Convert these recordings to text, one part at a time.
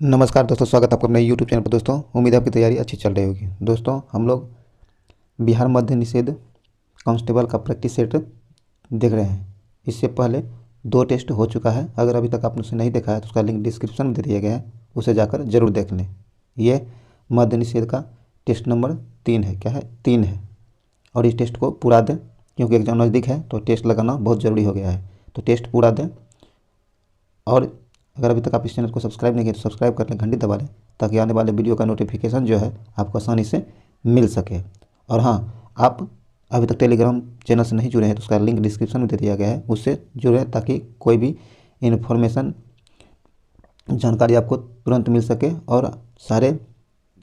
नमस्कार दोस्तों, स्वागत है आपका अपने यूट्यूब चैनल पर। दोस्तों, उम्मीद है आपकी तैयारी अच्छी चल रही होगी। दोस्तों, हम लोग बिहार मद्य निषेध कांस्टेबल का प्रैक्टिस सेट देख रहे हैं। इससे पहले 2 टेस्ट हो चुका है। अगर अभी तक आपने उसे नहीं देखा है तो उसका लिंक डिस्क्रिप्शन में दे दिया गया है, उसे जाकर जरूर देख लें। ये मद्य निषेध का टेस्ट नंबर 3 है। क्या है? 3 है। और इस टेस्ट को पूरा दें, क्योंकि एग्जाम नज़दीक है तो टेस्ट लगाना बहुत ज़रूरी हो गया है। तो टेस्ट पूरा दें। और अगर अभी तक आप इस चैनल को सब्सक्राइब नहीं किए तो सब्सक्राइब कर लें, घंटी दबा लें, ताकि आने वाले वीडियो का नोटिफिकेशन जो है आपको आसानी से मिल सके। और हाँ, आप अभी तक टेलीग्राम चैनल से नहीं जुड़े हैं तो उसका लिंक डिस्क्रिप्शन में दे दिया गया है, उससे जुड़ें ताकि कोई भी इन्फॉर्मेशन, जानकारी आपको तुरंत मिल सके। और सारे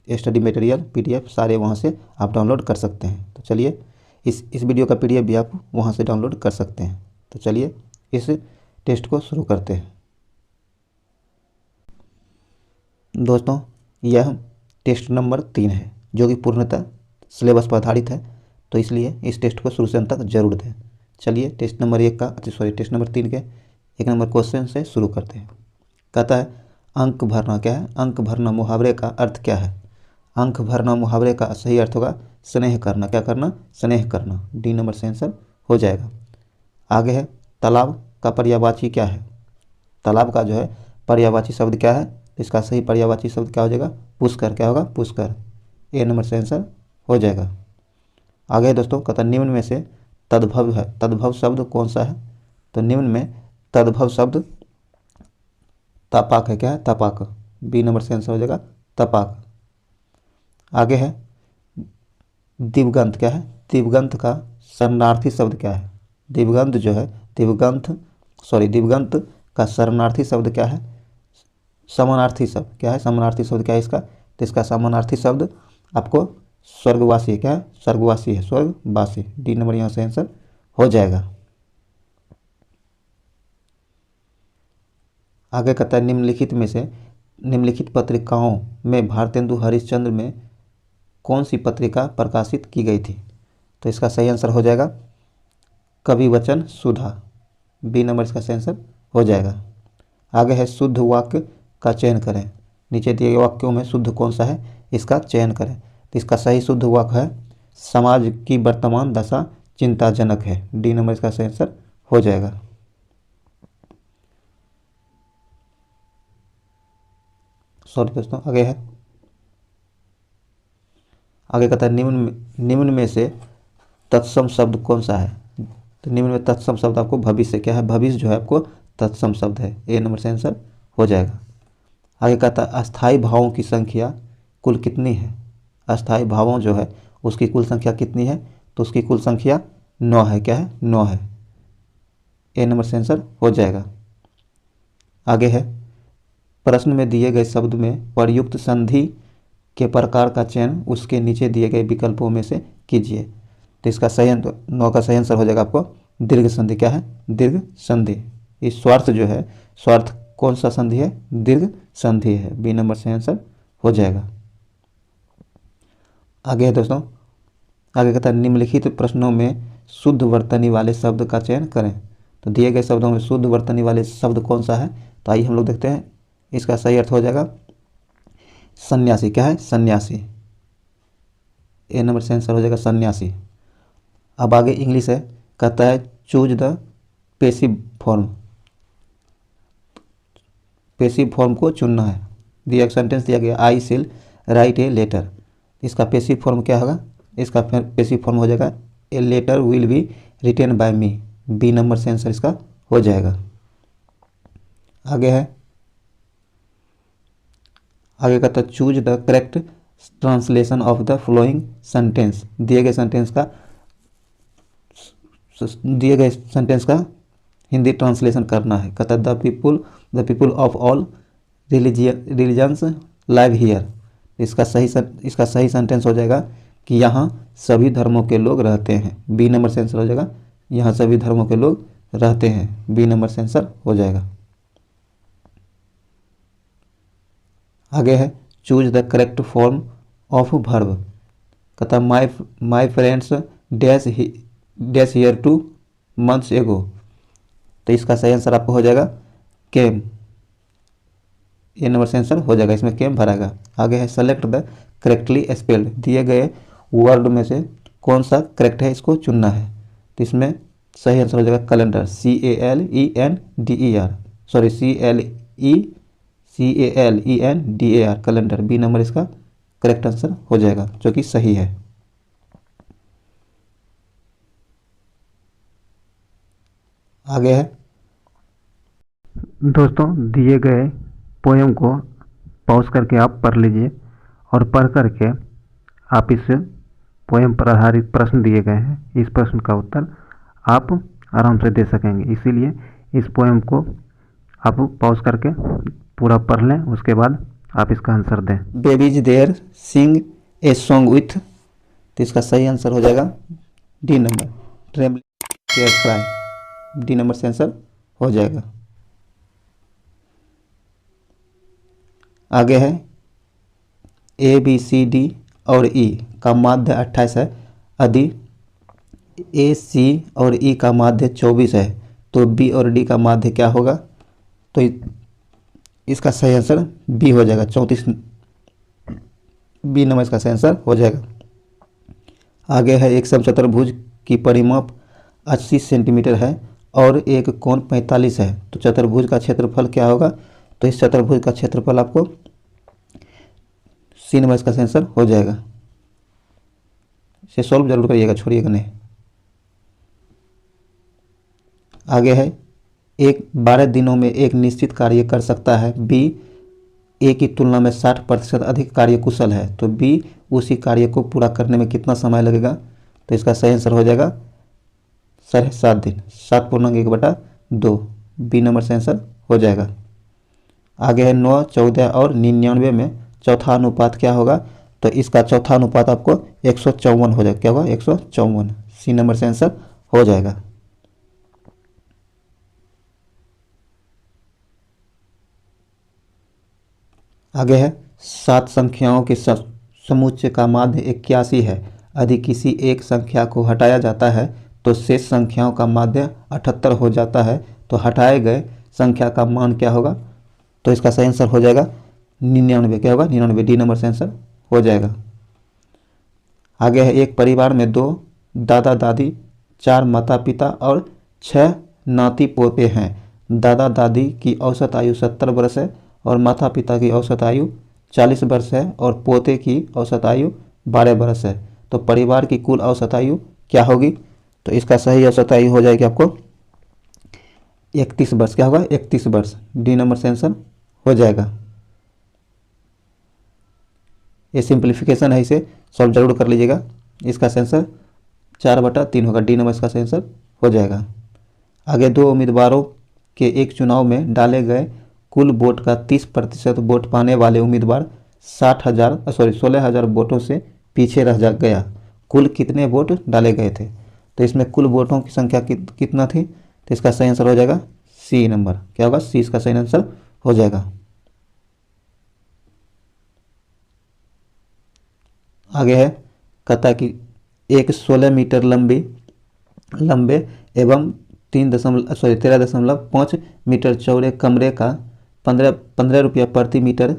स्टडी मटेरियल PDF सारे वहाँ से आप डाउनलोड कर सकते हैं। तो चलिए, इस वीडियो का PDF भी आप वहाँ से डाउनलोड कर सकते हैं। तो चलिए इस टेस्ट को शुरू करते हैं। दोस्तों, यह टेस्ट नंबर 3 है, जो कि पूर्णतः सिलेबस पर आधारित है, तो इसलिए इस टेस्ट को शुरू से अंत तक जरूर दें। चलिए टेस्ट नंबर 3 के 1 नंबर क्वेश्चन से शुरू करते हैं। कहता है, अंक भरना। क्या है? अंक भरना मुहावरे का अर्थ क्या है? अंक भरना मुहावरे का सही अर्थ होगा स्नेह करना। क्या करना? स्नेह करना। D नंबर से आंसर हो जाएगा। आगे है, तालाब का पर्यायवाची क्या है? तालाब का जो है पर्यायवाची शब्द क्या है? इसका सही पर्यायवाची शब्द क्या हो जाएगा? पुष्कर। क्या होगा? पुष्कर। A नंबर से आंसर हो जाएगा। आगे दोस्तों, कहता निम्न में से तद्भव है। तद्भव शब्द कौन सा है? तो निम्न में तद्भव शब्द तपाक है। क्या है? तपाक। B नंबर से आंसर हो जाएगा तपाक। आगे है, दिवगंत। क्या है? दिवगंत का शरणार्थी शब्द क्या है? दिवगंत जो है, दिवगंत का शरणार्थी शब्द क्या है? समानार्थी शब्द। क्या है? समानार्थी शब्द क्या है इसका? तो इसका समानार्थी शब्द आपको स्वर्गवासी। क्या है? स्वर्गवासी है, स्वर्गवासी। D नंबर यहाँ से आंसर हो जाएगा। आगे कहता है, निम्नलिखित पत्रिकाओं में भारतेंदु हरिश्चंद्र में कौन सी पत्रिका प्रकाशित की गई थी? तो इसका सही आंसर हो जाएगा कवि वचन सुधा। B नंबर इसका सही आंसर हो जाएगा। आगे है, शुद्ध वाक्य का चयन करें। नीचे दिए गए वाक्यों में शुद्ध कौन सा है, इसका चयन करें। तो इसका सही शुद्ध वाक्य है, समाज की वर्तमान दशा चिंताजनक है। D नंबर इसका सही आंसर हो जाएगा। सॉरी दोस्तों, आगे कहता है, निम्न में से तत्सम शब्द कौन सा है? तो निम्न में तत्सम शब्द आपको भविष्य। क्या है? भविष्य जो है आपको तत्सम शब्द है। A नंबर से आंसर हो जाएगा। आगे कहता है, अस्थाई भावों की संख्या कुल कितनी है? अस्थाई भावों जो है उसकी कुल संख्या कितनी है? तो उसकी कुल संख्या 9 है। क्या है? 9 है। A नंबर से आंसर हो जाएगा। आगे है, प्रश्न में दिए गए शब्द में प्रयुक्त संधि के प्रकार का चयन उसके नीचे दिए गए विकल्पों में से कीजिए। तो इसका सही 9 का सही आंसर हो जाएगा आपको दीर्घ संधि। क्या है? दीर्घ संधि। इस स्वार्थ जो है, स्वार्थ कौन सा संधि है? दीर्घ संधि है। B नंबर से आंसर हो जाएगा। आगे है दोस्तों, आगे कहता है, निम्नलिखित प्रश्नों में शुद्ध वर्तनी वाले शब्द का चयन करें। तो दिए गए शब्दों में शुद्ध वर्तनी वाले शब्द कौन सा है? तो आइए हम लोग देखते हैं। इसका सही अर्थ हो जाएगा सन्यासी। क्या है? सन्यासी। A नंबर से आंसर हो जाएगा सन्यासी। अब आगे इंग्लिश है, कहता है choose the passive form. Passive form को चुनना है। दिया सेंटेंस दिया गया, I shall write a letter. इसका पेसिव फॉर्म क्या होगा? इसका पेसिव फॉर्म हो जाएगा a letter will be written by me. B number से आंसर इसका हो जाएगा। आगे कहता है choose the correct translation of the following sentence. दिए गए सेंटेंस का हिंदी ट्रांसलेशन करना है। कहता है the people of all religions live here. इसका सही सेंटेंस हो जाएगा कि यहाँ सभी धर्मों के लोग रहते हैं। B नंबर से आंसर हो जाएगा यहाँ सभी धर्मों के लोग रहते हैं। B नंबर से आंसर हो जाएगा। आगे है, choose the correct form of verb. कहता my friends dash here 2 months एगो। तो इसका सही आंसर आपको हो जाएगा केम। ए नंबर से आंसर हो जाएगा, इसमें के भराएगा। आगे है सेलेक्ट द करेक्टली स्पेल्ड, दिए गए वर्ड में से कौन सा करेक्ट है इसको चुनना है। तो इसमें सही आंसर हो जाएगा calendar, CALENDER, sorry CALENDER calendar, B number इसका करेक्ट आंसर हो जाएगा जो कि सही है। आगे है दोस्तों, दिए गए पोएम को पॉज करके आप पढ़ लीजिए और पढ़ करके आप इस पोएम पर आधारित प्रश्न दिए गए हैं, इस प्रश्न का उत्तर आप आराम से दे सकेंगे। इसीलिए इस पोएम को आप पॉज करके पूरा पढ़ लें, उसके बाद आप इसका आंसर दें। Babies there sing a song with, तो इसका सही आंसर हो जाएगा D number, trembling there cry, D number से आंसर हो जाएगा। आगे है ABCD और E का माध्य 28 है, यदि AC और E का माध्य 24 है तो B और D का माध्य क्या होगा। तो इसका सही आंसर बी हो जाएगा, 34, बी नंबर इसका सही आंसर हो जाएगा। आगे है एक समचतुर्भुज की परिमाप 80 सेंटीमीटर है और एक कोण 45 है, तो चतुर्भुज का क्षेत्रफल क्या होगा। तो इस चतुर्भुज का क्षेत्रफल आपको सी नंबर इसका आंसर हो जाएगा। इसे सॉल्व जरूर करिएगा, छोड़िएगा नहीं। आगे है एक 12 दिनों में एक निश्चित कार्य कर सकता है, बी ए की तुलना में 60% अधिक कार्य कुशल है, तो बी उसी कार्य को पूरा करने में कितना समय लगेगा। तो इसका सही आंसर हो जाएगा 7.5 दिन, 7.1/2, बी नंबर से आंसर हो जाएगा। आगे है 9, 14 और 99 में चौथा अनुपात क्या होगा। तो इसका चौथा अनुपात आपको 154 हो जाएगा, क्या होगा 154, सी नंबर से आंसर हो जाएगा। आगे है 7 संख्याओं के समुच्चय का माध्य 81 है, यदि किसी एक संख्या को हटाया जाता है तो शेष संख्याओं का माध्य 78 हो जाता है, तो हटाए गए संख्या का मान क्या होगा। तो इसका सही आंसर हो जाएगा 99, क्या होगा 99, डी नंबर से आंसर हो जाएगा। आगे है एक परिवार में 2 दादा दादी, 4 माता पिता और 6 नाती पोते हैं। दादा दादी की औसत आयु 70 वर्ष है और माता पिता की औसत आयु 40 वर्ष है और पोते की औसत आयु 12 वर्ष है, तो परिवार की कुल औसत आयु क्या होगी। तो इसका सही औसत आयु हो जाएगी आपको 31 वर्ष, क्या होगा 31 वर्ष, डी नंबर से आंसर हो जाएगा। ये सिंप्लीफिकेशन है, इसे सॉल्व जरूर कर लीजिएगा। इसका आंसर 4/3 होगा, डी नंबर इसका आंसर हो जाएगा। आगे 2 उम्मीदवारों के एक चुनाव में डाले गए कुल वोट का 30% वोट पाने वाले उम्मीदवार 16,000 वोटों से पीछे रह गया। कुल कितने वोट डाले गए थे। तो इसमें कुल वोटों की संख्या कितना थी। तो इसका सही आंसर हो जाएगा सी नंबर, क्या होगा सी इसका सही आंसर हो जाएगा। आगे है कहता कि एक 16 मीटर लंबे एवं 13.5 मीटर चौड़े कमरे का 15 रुपया प्रति मीटर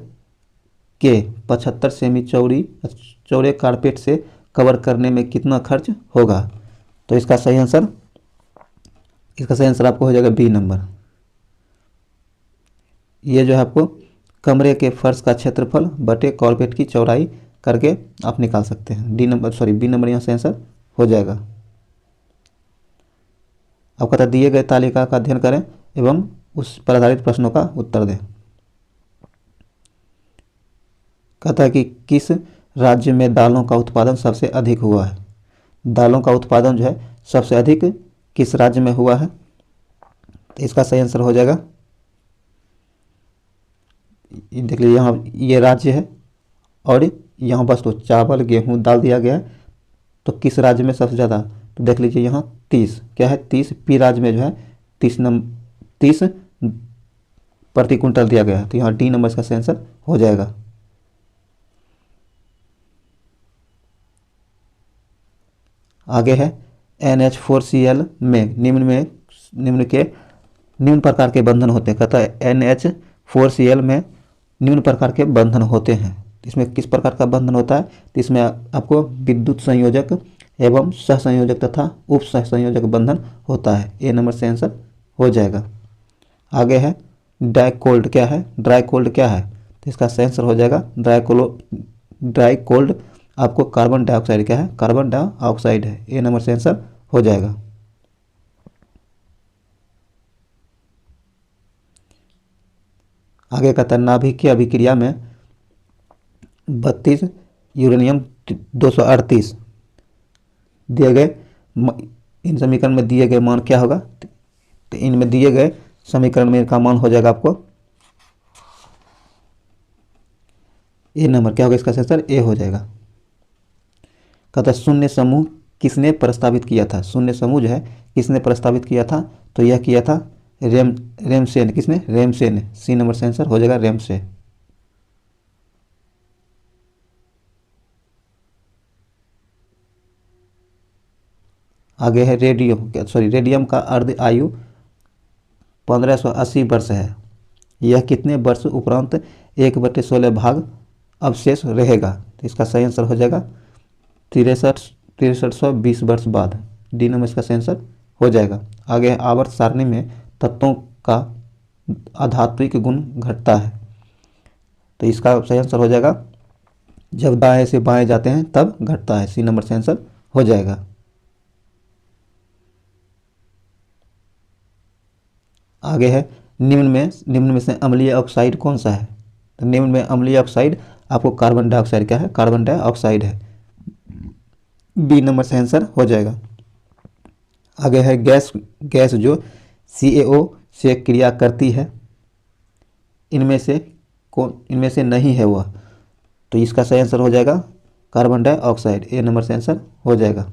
के 75 सेमी चौड़े कारपेट से कवर करने में कितना खर्च होगा। तो इसका सही आंसर आपको हो जाएगा बी नंबर। ये जो है आपको कमरे के फर्श का क्षेत्रफल बटे कारपेट की चौड़ाई करके आप निकाल सकते हैं। बी नंबर यहाँ से आंसर हो जाएगा। अब कहता दिए गए तालिका का अध्ययन करें एवं उस पर आधारित प्रश्नों का उत्तर दें। कहता है कि किस राज्य में दालों का उत्पादन सबसे अधिक हुआ है। दालों का उत्पादन जो है सबसे अधिक किस राज्य में हुआ है। तो इसका सही आंसर हो जाएगा, देख लीजिए यहाँ ये राज्य है और यहाँ बस तो चावल गेहूँ दाल दिया गया है। तो किस राज्य में सबसे ज़्यादा, तो देख लीजिए यहाँ 30, क्या है 30, पी राज्य में जो है 30 प्रति क्विंटल दिया गया है। तो यहाँ डी नंबर इसका सही आंसर हो जाएगा। आगे है NH4Cl में निम्न प्रकार के बंधन होते हैं। कहता है NH4Cl में निम्न प्रकार के बंधन होते हैं। इसमें किस प्रकार का बंधन होता है? तो इसमें आपको विद्युत संयोजक एवं सहसंयोजक तथा उप सहसंयोजक बंधन होता है। ए नंबर से आंसर हो जाएगा। आगे है डाइकोल्ड क्या है? ड्राइकोल्ड क्या है? तो इसका आंसर हो जाएगा ड्राइकोल्ड आपको कार्बन डाइऑक्साइड क्या है? कार्बन डाइऑक्साइड है। ए नंबर से आंसर हो जाएगा। आगे कहता है नाभिकीय अभिक्रिया में 32 यूरेनियम 238 दिए गए, इन समीकरण में दिए गए मान क्या होगा? तो इनमें दिए गए समीकरण में इनका मान हो जाएगा आपको ए नंबर क्या होगा? इसका आंसर ए हो जाएगा। कहता है शून्य समूह किसने प्रस्तावित किया था? शून्य समूह जो है किसने प्रस्तावित किया था? तो यह किया था रेमसे ने। किसने? रेमसे ने। सी नंबर से आंसर हो जाएगा रेमसे। आगे है रेडियम का अर्ध आयु 1580 वर्ष है। यह कितने वर्ष उपरांत 1/16 भाग अवशेष रहेगा? तो इसका सही आंसर हो जाएगा 6320 वर्ष बाद। डी नंबर इसका सही आंसर हो जाएगा। आगे है आवर्त सारणी में तत्वों का आधात्विक गुण घटता है। तो इसका सही आंसर हो जाएगा जब दाएं से बाएं जाते हैं तब घटता है। सी नंबर से आंसर हो जाएगा। आगे है निम्न में से अम्लीय ऑक्साइड कौन सा है? तो निम्न में अम्लीय ऑक्साइड आपको कार्बन डाइऑक्साइड क्या है? कार्बन डाइऑक्साइड है। बी नंबर से आंसर हो जाएगा। आगे है गैस जो CaO से क्रिया करती है, इनमें से नहीं है वह। तो इसका सही आंसर हो जाएगा कार्बन डाइऑक्साइड। ए नंबर से आंसर हो जाएगा।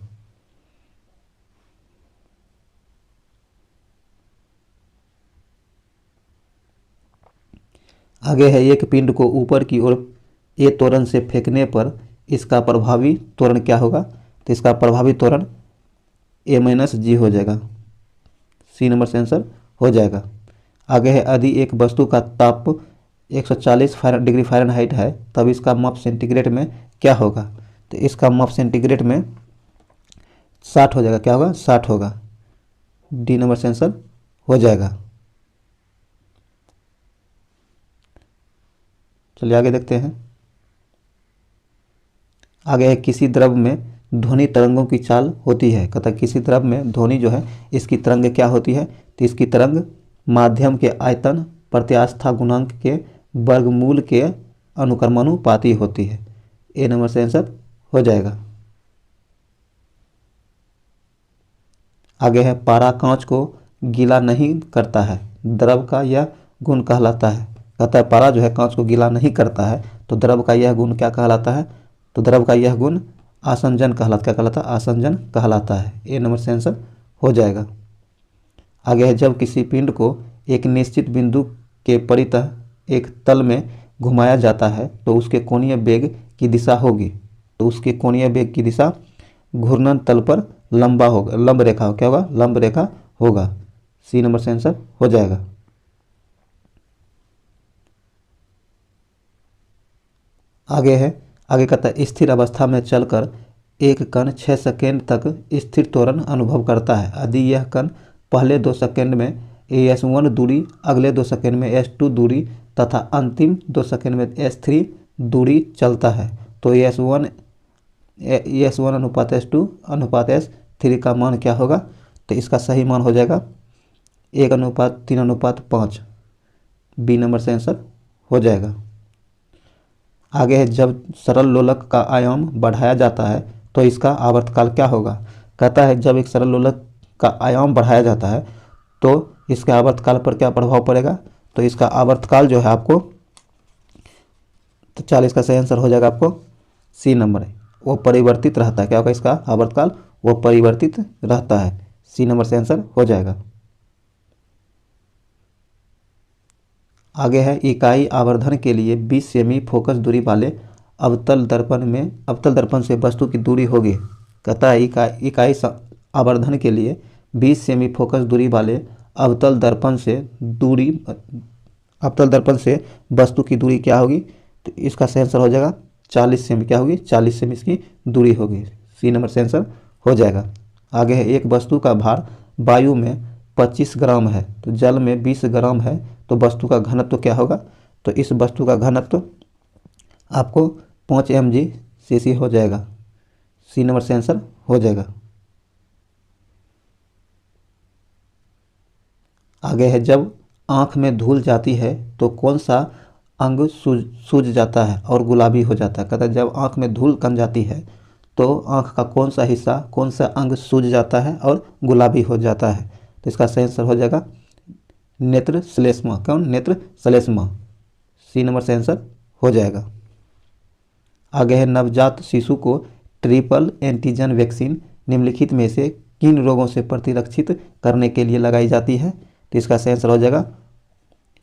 आगे है एक पिंड को ऊपर की ओर ए त्वरण से फेंकने पर इसका प्रभावी त्वरण क्या होगा? तो इसका प्रभावी त्वरण A-G हो जाएगा। सी नंबर से आंसर हो जाएगा। आगे है यदि एक वस्तु का ताप 140 डिग्री फ़ारेनहाइट है तब इसका माप सेंटीग्रेड में क्या होगा? तो इसका माप सेंटीग्रेड में 60 हो जाएगा। क्या होगा? 60 होगा। डी नंबर से आंसर हो जाएगा। चलिए आगे देखते हैं। आगे है किसी द्रव में ध्वनि तरंगों की चाल होती है। कहता है किसी द्रव में ध्वनि जो है इसकी तरंग क्या होती है? तो इसकी तरंग माध्यम के आयतन प्रत्यास्था गुणांक के वर्गमूल के अनुक्रमानुपाती होती है। ए नंबर से आंसर हो जाएगा। आगे है पारा कांच को गीला नहीं करता है, द्रव का यह गुण कहलाता है। कहता है पारा जो है कांच को गीला नहीं करता है तो द्रव का यह गुण क्या कहलाता है? तो द्रव का यह गुण आसंजन कहलाता। क्या कहलाता है? आसंजन कहलाता है। ए नंबर से आंसर हो जाएगा। आगे है जब किसी पिंड को एक निश्चित बिंदु के परितः एक तल में घुमाया जाता है तो उसके कोणीय वेग की दिशा होगी। तो उसके कोणीय वेग की दिशा घूर्णन तल पर लंब रेखा क्या होगा? लंब रेखा होगा। सी नंबर से आंसर हो जाएगा। आगे कहता है स्थिर अवस्था में चलकर एक कण 6 सेकेंड तक स्थिर त्वरण अनुभव करता है। यदि यह कण पहले 2 सेकेंड में S1 दूरी, अगले 2 सेकेंड में S2 दूरी तथा अंतिम 2 सेकेंड में S3 दूरी चलता है तो S1 अनुपात S2 अनुपात S3 का मान क्या होगा? तो इसका सही मान हो जाएगा 1:3:5। बी नंबर से आंसर हो जाएगा। आगे है जब सरल लोलक का आयाम बढ़ाया जाता है तो इसका आवर्तकाल क्या होगा? कहता है जब एक सरल लोलक का आयाम बढ़ाया जाता है तो इसके आवर्तकाल पर क्या प्रभाव पड़ेगा? तो इसका आवर्तकाल जो है आपको तो 40 का सही आंसर हो जाएगा आपको सी नंबर है, वो परिवर्तित रहता है। क्या होगा इसका आवर्तकाल? वो परिवर्तित रहता है। सी नंबर से आंसर हो जाएगा। आगे है इकाई आवर्धन के लिए 20 सेमी फोकस दूरी वाले अवतल दर्पण से वस्तु की दूरी होगी। कहता है इकाई आवर्धन के लिए 20 सेमी फोकस दूरी वाले अवतल दर्पण से दूरी अवतल दर्पण से वस्तु की दूरी क्या होगी, तो इसका सही आंसर हो जाएगा 40 सेमी, क्या होगी 40 सेमी इसकी दूरी होगी। सी नंबर से आंसर हो जाएगा। आगे है एक वस्तु का भार वायु में 25 ग्राम है तो जल में 20 ग्राम है तो वस्तु का घनत्व क्या होगा, तो इस वस्तु का घनत्व आपको 5 mg/cc हो जाएगा। सी नंबर से आंसर हो जाएगा। आगे है जब आँख में धूल जाती है तो कौन सा अंग सूज जाता है और गुलाबी हो जाता है। कहता है जब आँख में धूल कम जाती है तो आँख का कौन सा हिस्सा, कौन सा अंग सूज जाता है और गुलाबी हो जाता है, तो इसका सही आंसर हो जाएगा नेत्र श्लेष्मा। कौन, नेत्र श्लेष्मा। सी नंबर से आंसर हो जाएगा। आगे है नवजात शिशु को ट्रिपल एंटीजन वैक्सीन निम्नलिखित में से किन रोगों से प्रतिरक्षित करने के लिए लगाई जाती है, तो इसका सही आंसर हो जाएगा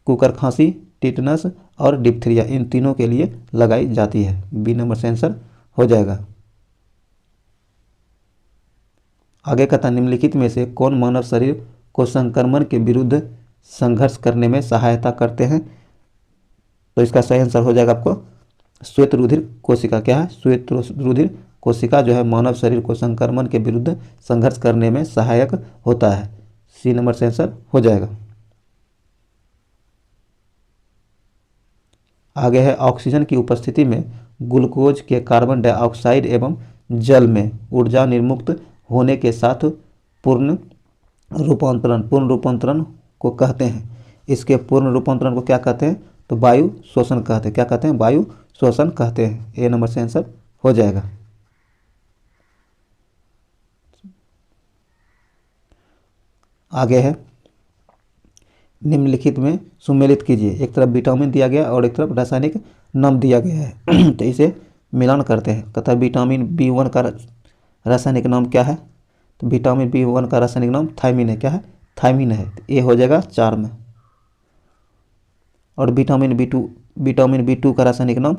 कुकर खांसी, टिटनस और डिप्थीरिया, इन तीनों के लिए लगाई जाती है। बी नंबर से आंसर हो जाएगा। आगे कहता निम्नलिखित में से कौन मानव शरीर को संक्रमण के विरुद्ध संघर्ष करने में सहायता करते हैं, तो इसका सही आंसर हो जाएगा आपको श्वेत रुधिर कोशिका। क्या है, श्वेत रुधिर कोशिका जो है मानव शरीर को संक्रमण के विरुद्ध संघर्ष करने में सहायक होता है। सी नंबर से आंसर हो जाएगा। आगे है ऑक्सीजन की उपस्थिति में ग्लूकोज के कार्बन डाइऑक्साइड एवं जल में ऊर्जा निर्मुक्त होने के साथ पूर्ण रूपांतरण को कहते हैं। इसके पूर्ण रूपांतरण को क्या कहते हैं, तो वायु शोषण कहते हैं। क्या कहते हैं, वायु शोषण कहते हैं। ए नंबर से आंसर हो जाएगा। आगे है निम्नलिखित में सुमेलित कीजिए। एक तरफ विटामिन दिया गया और एक तरफ रासायनिक नाम दिया गया है तो इसे मिलान करते हैं। तथा विटामिन B1 का रासायनिक नाम क्या है, तो विटामिन B1 का रासायनिक नाम थायमिन है। क्या है, थायमिन है। तो ये हो जाएगा 4 में। और विटामिन B2 का रासायनिक नाम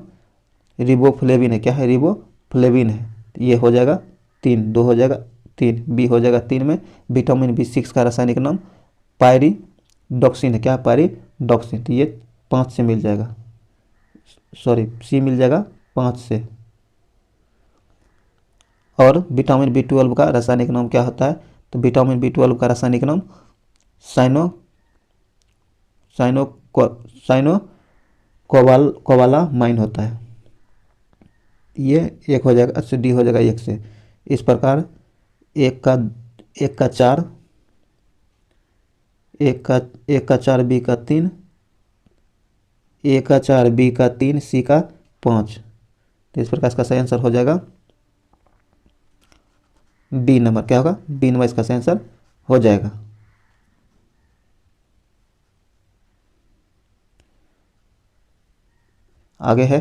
रिबोफ्लेविन है। क्या है, रिबोफ्लेविन है। तो ये हो जाएगा 3, 2 हो जाएगा 3, बी हो जाएगा 3 में। विटामिन B6 का रासायनिक नाम पायरिडॉक्सिन है। क्या है, पायरिडॉक्सिन। तो ये 5 से मिल जाएगा, सॉरी सी मिल जाएगा 5 से। और विटामिन B12 का रासायनिक नाम क्या होता है, तो विटामिन B12 का रासायनिक नाम कोबालामाइन होता है। ये 1 हो जाएगा, अच्छा डी हो जाएगा 1 से। इस प्रकार 1 का 4, 1 का 4, बी का 3, 1 का 4, बी का 3, सी का 5। तो इस प्रकार इसका सही आंसर हो जाएगा डी नंबर। क्या होगा, डी नंबर इसका सही आंसर हो जाएगा। आगे है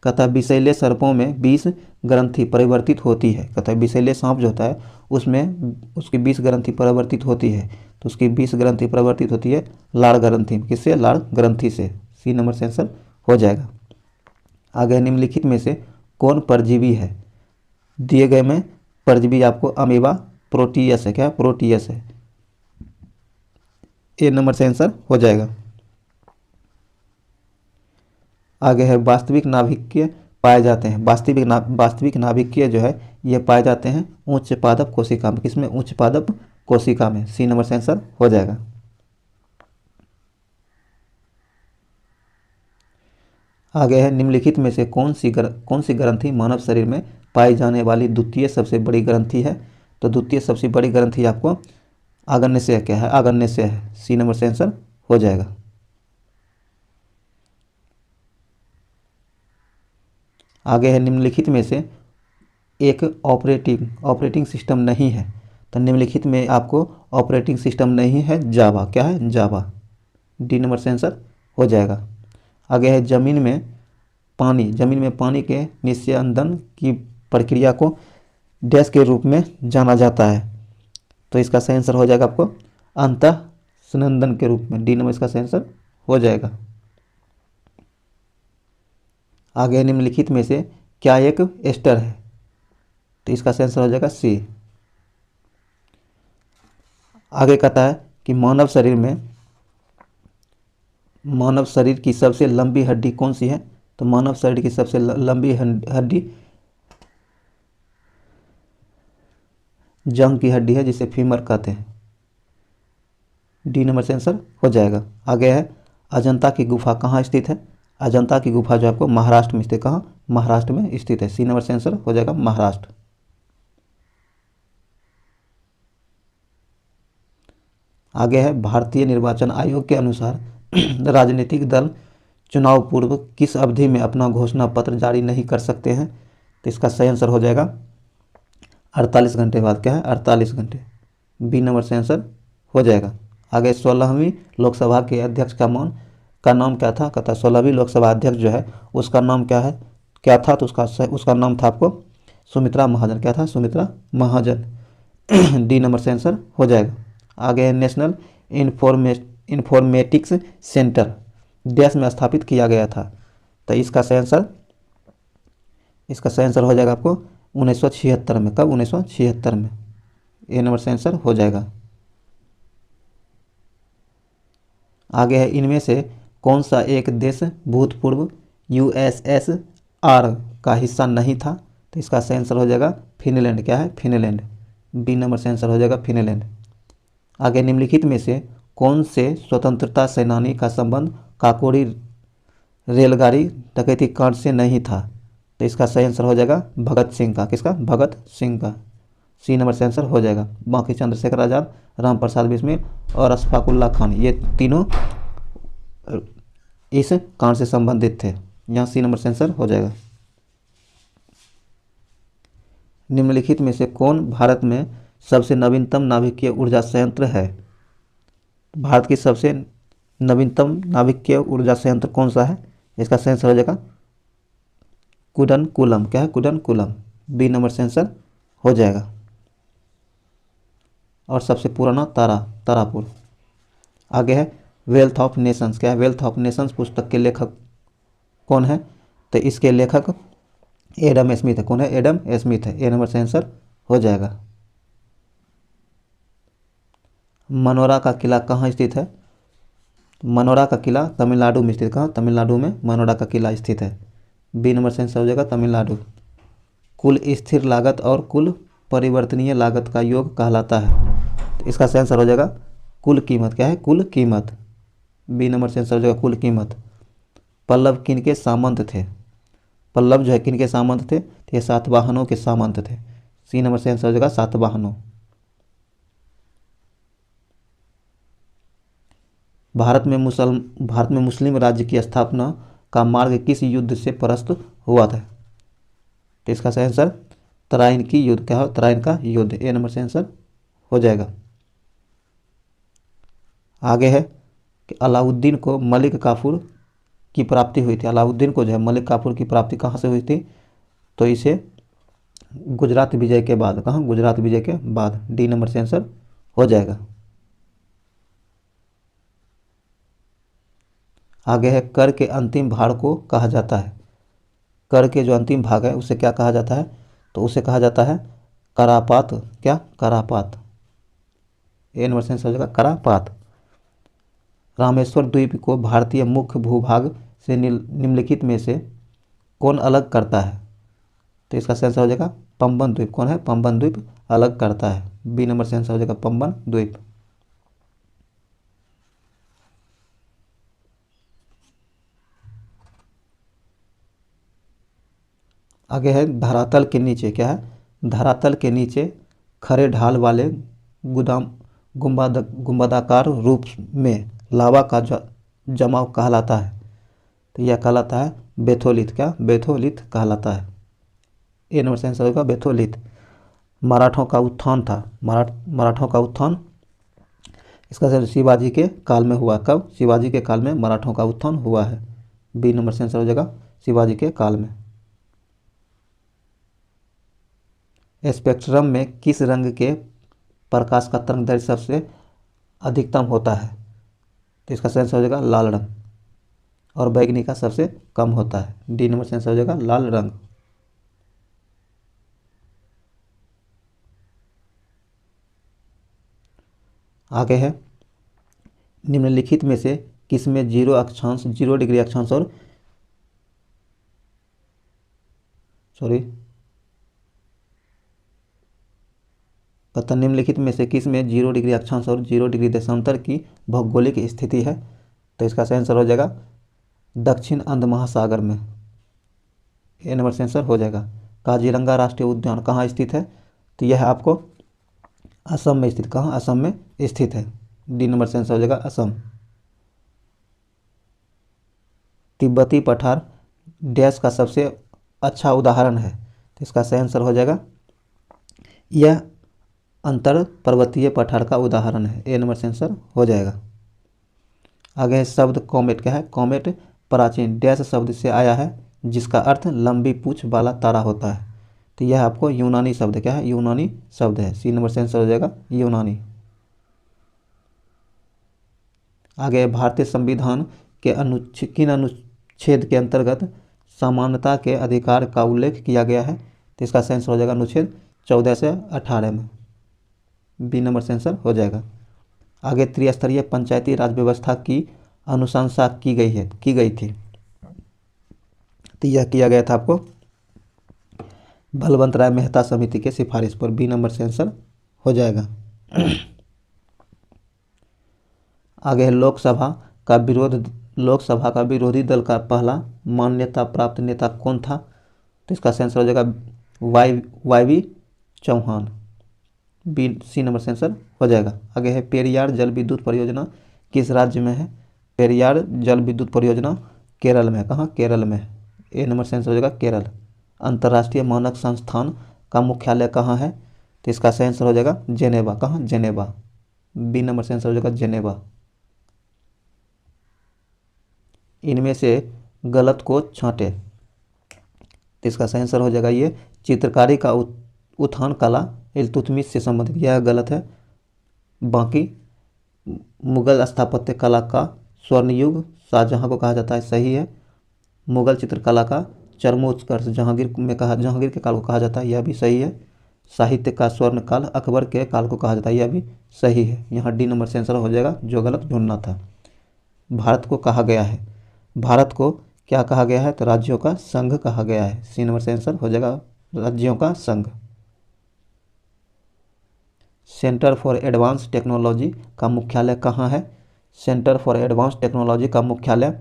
कथा विषैले सर्पों में 20 ग्रंथि परिवर्तित होती है। कथा विषैले सांप जो होता है उसमें उसकी 20 ग्रंथि परिवर्तित होती है, तो उसकी 20 ग्रंथि परिवर्तित होती है लाड़ ग्रंथि। किससे, लाड़ ग्रंथि से। सी नंबर से आंसर हो जाएगा। आगे निम्नलिखित में से कौन परजीवी है, दिए गए में परजीवी आपको अमीबा प्रोटियस है। क्या, प्रोटियस है। ए नंबर से आंसर हो जाएगा। आगे है वास्तविक नाभिकीय पाए जाते हैं। वास्तविक नाभिकीय जो है ये पाए जाते हैं उच्च पादप कोशिका में। किसमें, उच्च पादप कोशिका में। सी नंबर से आंसर हो जाएगा। आगे है निम्नलिखित में से कौन सी ग्रंथि मानव शरीर में पाई जाने वाली द्वितीय सबसे बड़ी ग्रंथि है, तो द्वितीय सबसे बड़ी ग्रंथि आपको आग्नेय क्या है, आग्नेय है। सी नंबर से आंसर हो जाएगा। आगे है निम्नलिखित में से एक ऑपरेटिंग सिस्टम नहीं है, तो निम्नलिखित में आपको ऑपरेटिंग सिस्टम नहीं है जावा। क्या है, जावा। डी नंबर से आंसर हो जाएगा। आगे है जमीन में पानी के निस्यंदन की प्रक्रिया को डैश के रूप में जाना जाता है, तो इसका सही आंसर हो जाएगा आपको अंतः स्नंदन के रूप में। डी नंबर इसका सही आंसर हो जाएगा। आगे निम्नलिखित में से क्या एक एस्टर है, तो इसका सही आंसर हो जाएगा सी। आगे कहता है कि मानव मानव शरीर की सबसे लंबी हड्डी कौन सी है? तो मानव शरीर की सबसे लंबी हड्डी जंग की हड्डी है, जिसे फीमर कहते हैं। डी नंबर से आंसर हो जाएगा। आगे है अजंता की गुफा कहाँ स्थित है? अजंता की गुफा जो आपको महाराष्ट्र में स्थित, कहाँ? महाराष्ट्र में स्थित है। सी नंबर से आंसर हो जाएगा महाराष्ट्र। आगे है भारतीय निर्वाचन आयोग के अनुसार राजनीतिक दल चुनाव पूर्व किस अवधि में अपना घोषणा पत्र जारी नहीं कर सकते हैं? तो इसका सही आंसर हो जाएगा 48 घंटे बाद। क्या है? 48 घंटे। बी नंबर से आंसर हो जाएगा। आगे 16वीं लोकसभा के अध्यक्ष का नाम क्या था? कहता है 16वीं लोकसभा अध्यक्ष जो है उसका नाम क्या है, क्या था? तो उसका नाम था आपको सुमित्रा महाजन। क्या था? सुमित्रा महाजन। डी नंबर से आंसर हो जाएगा। आगे है नेशनल इंफॉर्मेटिक्स सेंटर देश में स्थापित किया गया था। तो इसका सही आंसर हो जाएगा आपको 1976 में। कब? 1976 में। ए नंबर से आंसर हो जाएगा। आगे है इनमें से कौन सा एक देश भूतपूर्व यूएसएसआर का हिस्सा नहीं था? तो इसका सही आंसर हो जाएगा फिनलैंड। क्या है? फिनलैंड। बी नंबर से आंसर हो जाएगा फिनलैंड। आगे निम्नलिखित में से कौन से स्वतंत्रता सेनानी का संबंध काकोरी रेलगाड़ी डकैती कांड से नहीं था? तो इसका सही आंसर हो जाएगा भगत सिंह का। किसका? भगत सिंह का। सी नंबर से आंसर हो जाएगा। बाकी चंद्रशेखर आज़ाद, राम प्रसाद बिस्मिल और अशफाकुल्ला खान, ये तीनों इस कांड से संबंधित थे। यहाँ सी नंबर से आंसर हो जाएगा। निम्नलिखित में से कौन भारत में सबसे नवीनतम नाभिकीय ऊर्जा संयंत्र है? भारत की सबसे नवीनतम नाभिकीय ऊर्जा संयंत्र कौन सा है? इसका सही आंसर हो जाएगा कुडनकुलम। क्या है? कुडनकुलम। बी नंबर से आंसर हो जाएगा। और सबसे पुराना तारापुर। आगे है वेल्थ ऑफ नेशंस। क्या है? वेल्थ ऑफ नेशंस पुस्तक के लेखक कौन है? तो इसके लेखक एडम स्मिथ है। कौन है? एडम स्मिथ है। ए नंबर से आंसर हो जाएगा। मनोरा का किला कहाँ स्थित है? मनोरा का किला तमिलनाडु में स्थित। कहाँ? तमिलनाडु में मनोरा का किला स्थित है। बी नंबर से आंसर हो जाएगा तमिलनाडु। कुल स्थिर लागत और कुल परिवर्तनीय लागत का योग कहलाता है। तो इसका सही आंसर हो जाएगा कुल कीमत। क्या है? कुल कीमत। बी नंबर से आंसर हो जाएगा कुल कीमत। पल्लव किन के सामंत थे? पल्लव जो है किन के सामंत थे? तो ये सातवाहनों के सामंत थे। सी नंबर से आंसर हो जाएगा सातवाहनों। भारत में मुस्लिम राज्य की स्थापना का मार्ग किस युद्ध से परास्त हुआ था? तो इसका सही आंसर तराइन की युद्ध। क्या हो? तराइन का युद्ध। ए नंबर से आंसर हो जाएगा। आगे है कि अलाउद्दीन को मलिक काफूर की प्राप्ति हुई थी। अलाउद्दीन को जो है मलिक काफूर की प्राप्ति कहाँ से हुई थी? तो इसे गुजरात विजय के बाद। कहाँ? गुजरात विजय के बाद। डी नंबर से आंसर हो जाएगा। आगे है कर के अंतिम भाग को कहा जाता है। कर के जो अंतिम भाग है उसे क्या कहा जाता है? तो उसे कहा जाता है करापात। क्या? करापात। ए नंबर से आंसर हो जाएगा करापात। रामेश्वर द्वीप को भारतीय मुख्य भूभाग से निम्नलिखित में से कौन अलग करता है? तो इसका सही आंसर हो जाएगा पंबन द्वीप। कौन है? पंबन द्वीप अलग करता है। बी नंबर से आंसर हो जाएगा पंबन द्वीप। आगे है धरातल के नीचे। क्या है? धरातल के नीचे खड़े ढाल वाले गुंबदाकार रूप में लावा का जमाव कहलाता है। तो यह कहलाता है बेथोलिथ। क्या? बेथोलिथ कहलाता है। ए नंबर से आंसर होगा बेथोलिथ। मराठों का उत्थान था। मराठों का उत्थान इसका सर शिवाजी के काल में हुआ। कब? शिवाजी के काल में मराठों का उत्थान हुआ है। बी नंबर से आंसर हो जाएगा शिवाजी के काल में। स्पेक्ट्रम में किस रंग के प्रकाश का तरंगदैर्घ्य सबसे अधिकतम होता है? तो इसका सही आंसर हो जाएगा लाल रंग। और बैगनी का सबसे कम होता है। डी नंबर से आंसर हो जाएगा लाल रंग। आगे है निम्नलिखित में से किस में 0 डिग्री अक्षांश और तथा निम्नलिखित में से किस में 0 डिग्री अक्षांश और 0 डिग्री देशांतर की भौगोलिक स्थिति है? तो इसका सही आंसर हो जाएगा दक्षिण अंध महासागर में। ए नंबर से आंसर हो जाएगा। काजीरंगा राष्ट्रीय उद्यान कहाँ स्थित है? तो यह आपको असम में स्थित, कहाँ? असम में स्थित है। डी नंबर से आंसर हो जाएगा असम। तिब्बती पठार डैश का सबसे अच्छा उदाहरण है? तो इसका सही आंसर हो जाएगा यह अंतर पर्वतीय पठार का उदाहरण है। ए नंबर से आंसर हो जाएगा। आगे है शब्द कॉमेट। क्या है? कॉमेट प्राचीन डैश शब्द से आया है जिसका अर्थ लंबी पूंछ वाला तारा होता है। तो यह आपको यूनानी शब्द, क्या है? यूनानी शब्द है। सी नंबर से आंसर हो जाएगा यूनानी। आगे भारतीय संविधान के किन अनुच्छेद के अंतर्गत समानता के अधिकार का उल्लेख किया गया है? तो इसका सही आंसर हो जाएगा अनुच्छेद 14 से 18 में। बी नंबर से आंसर हो जाएगा। आगे त्रिस्तरीय पंचायती राज व्यवस्था की अनुशंसा की गई थी। तो यह किया गया था आपको बलवंत राय मेहता समिति के सिफारिश पर। बी नंबर से आंसर हो जाएगा। आगे है लोकसभा का विरोधी दल का पहला मान्यता प्राप्त नेता कौन था? तो इसका आंसर हो जाएगा Y Chauhan. B C number से आंसर हो जाएगा। आगे है पेरियार जल विद्युत परियोजना किस राज्य में है? पेरियार जल विद्युत परियोजना केरल में। कहाँ? केरल में। ए नंबर से आंसर हो जाएगा केरल। अंतर्राष्ट्रीय मानक संस्थान का मुख्यालय कहाँ है? तो इसका सही आंसर हो जाएगा जेनेवा। कहाँ? जेनेवा। बी नंबर से आंसर हो जाएगा जेनेवा। इनमें से गलत को छांटे। तो इसका सही आंसर हो जाएगा ये चित्रकारी का उत्थान कला इल्तुतमिश से संबंधित, यह गलत है। बाकी मुगल स्थापत्य कला का स्वर्ण युग शाहजहां को कहा जाता है, सही है। मुगल चित्रकला का चरमोत्कर्ष जहांगीर के काल को कहा जाता है, यह भी सही है। साहित्य का स्वर्ण काल अकबर के काल को कहा जाता है, यह भी सही है। यहाँ डी नंबर से आंसर हो जाएगा, जो गलत ढूंढना था। भारत को कहा गया है, भारत को क्या कहा गया है? तो राज्यों का संघ कहा गया है। सी नंबर से आंसर हो जाएगा राज्यों का संघ। सेंटर फॉर एडवांस टेक्नोलॉजी का मुख्यालय कहाँ है? सेंटर फॉर एडवांस टेक्नोलॉजी का मुख्यालय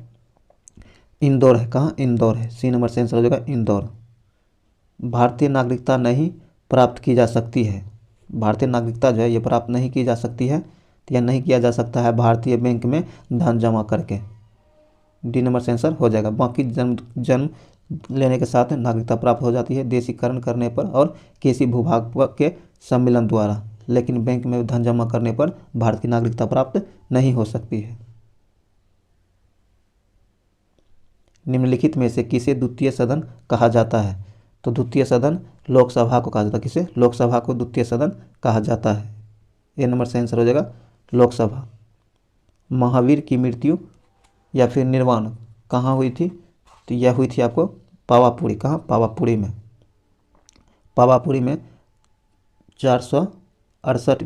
इंदौर है। कहाँ? इंदौर है। सी नंबर से आंसर हो जाएगा इंदौर। भारतीय नागरिकता नहीं प्राप्त की जा सकती है, भारतीय नागरिकता जो है ये प्राप्त नहीं की जा सकती है, तो यह नहीं किया जा सकता है भारतीय बैंक में धन जमा करके। डी नंबर से आंसर हो जाएगा। बाकी जन्म लेने के साथ नागरिकता प्राप्त हो जाती है देशीकरण करने पर और किसी भूभाग के सम्मेलन द्वारा, लेकिन बैंक में धन जमा करने पर भारत की नागरिकता प्राप्त नहीं हो सकती है। निम्नलिखित में से किसे द्वितीय सदन कहा जाता है? तो द्वितीय सदन लोकसभा को कहा जाता है। किसे? लोकसभा को द्वितीय सदन कहा जाता है। ए नंबर से आंसर हो जाएगा लोकसभा। महावीर की मृत्यु या फिर निर्वाण कहाँ हुई थी? तो यह हुई थी आपको पावापुरी। कहाँ? पावापुरी में। पावापुरी में 468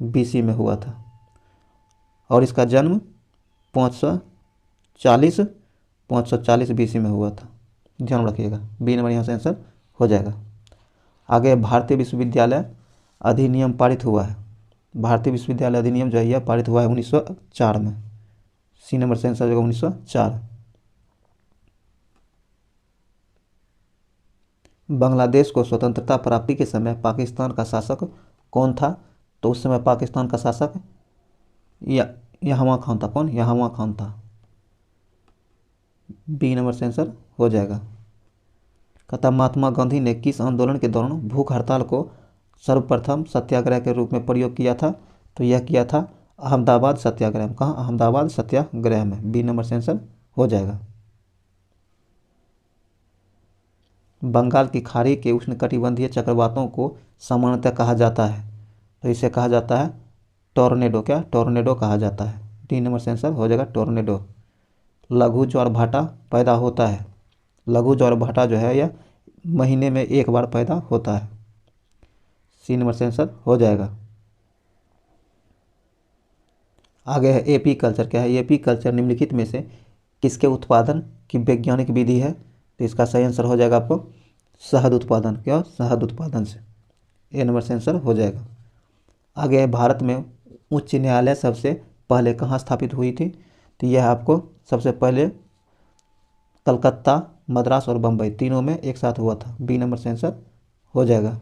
BC में हुआ था और इसका जन्म 540 BC में हुआ था। ध्यान रखिएगा। बी नंबर यहाँ से आंसर हो जाएगा। आगे भारतीय विश्वविद्यालय अधिनियम पारित हुआ है। भारतीय विश्वविद्यालय अधिनियम जो है यह पारित हुआ है 1904 में। सी नंबर से आंसर हो जाएगा 1904। बांग्लादेश को स्वतंत्रता प्राप्ति के समय पाकिस्तान का शासक कौन था? तो उस समय पाकिस्तान का शासक यहवा खान था। कौन? यहवा खान था। बी नंबर से आंसर हो जाएगा। कहता महात्मा गांधी ने किस आंदोलन के दौरान भूख हड़ताल को सर्वप्रथम सत्याग्रह के रूप में प्रयोग किया था? तो यह किया था अहमदाबाद सत्याग्रह में। कहाँ? अहमदाबाद सत्याग्रह में। बी नंबर से आंसर हो जाएगा। बंगाल की खाड़ी के उष्णकटिबंधीय चक्रवातों को सामान्यतः कहा जाता है, तो इसे कहा जाता है टोर्नेडो। क्या? टोर्नेडो कहा जाता है। डी नंबर से आंसर हो जाएगा टोर्नेडो। लघु ज्वार भाटा पैदा होता है। लघु ज्वार भाटा जो है यह महीने में एक बार पैदा होता है। सी नंबर से आंसर हो जाएगा। आगे है एपी कल्चर। क्या है एपी कल्चर? निम्नलिखित में से किसके उत्पादन की वैज्ञानिक विधि है? तो इसका सही आंसर हो जाएगा आपको शहद उत्पादन। क्या? शहद उत्पादन से ए नंबर से आंसर हो जाएगा। आगे है भारत में उच्च न्यायालय सबसे पहले कहाँ स्थापित हुई थी? तो यह आपको सबसे पहले कलकत्ता, मद्रास और बम्बई तीनों में एक साथ हुआ था। बी नंबर से आंसर हो जाएगा।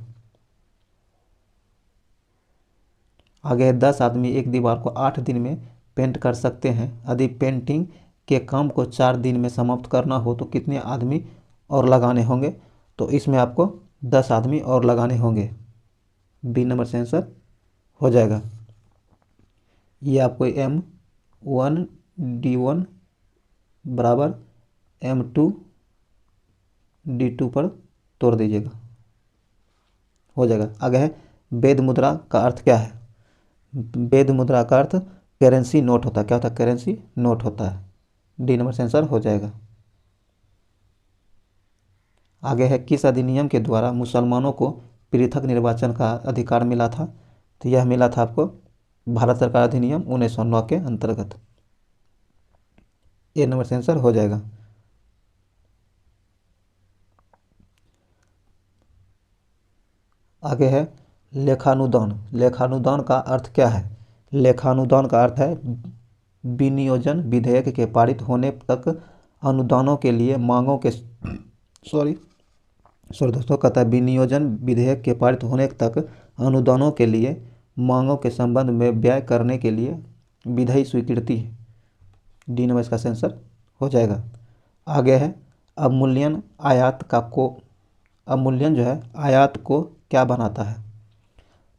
आगे है 10 आदमी एक दीवार को 8 दिन में पेंट कर सकते हैं। यदि पेंटिंग के काम को 4 दिन में समाप्त करना हो तो कितने आदमी और लगाने होंगे? तो इसमें आपको 10 आदमी और लगाने होंगे। बी नंबर से आंसर हो जाएगा। ये आपको M1D1 बराबर M2D2 पर तोड़ दीजिएगा, हो जाएगा। आगे है वैध मुद्रा का अर्थ क्या है? वैध मुद्रा का अर्थ करेंसी नोट होता है। क्या होता है? करेंसी नोट होता है। डी नंबर से आंसर हो जाएगा। आगे है किस अधिनियम के द्वारा मुसलमानों को पृथक निर्वाचन का अधिकार मिला था? तो यह मिला था आपको भारत सरकार अधिनियम 1909 के अंतर्गत। ए नंबर से आंसर हो जाएगा। आगे है लेखानुदान। लेखानुदान का अर्थ क्या है? लेखानुदान का अर्थ है विनियोजन विधेयक के पारित होने तक अनुदानों के लिए मांगों के सॉरी दोस्तों, कहता है विनियोजन विधेयक के पारित होने तक अनुदानों के लिए मांगों के संबंध में व्यय करने के लिए विधेयी स्वीकृति है। डी नंबर इसका आंसर हो जाएगा। आगे है अवमूल्यन अवमूल्यन जो है आयात को क्या बनाता है?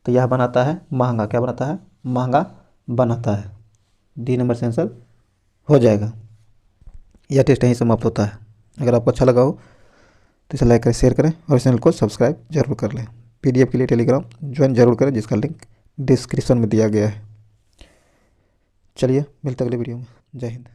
तो यह बनाता है महंगा। क्या बनाता है? महंगा बनाता है। डी नंबर से आंसर हो जाएगा। यह टेस्ट यहीं समाप्त होता है। अगर आपको अच्छा लगा हो तो इसे लाइक करें, शेयर करें और इस चैनल को सब्सक्राइब जरूर कर लें। पीडीएफ के लिए टेलीग्राम ज्वाइन जरूर करें, जिसका लिंक डिस्क्रिप्शन में दिया गया है। चलिए मिलते अगले वीडियो में। जय हिंद।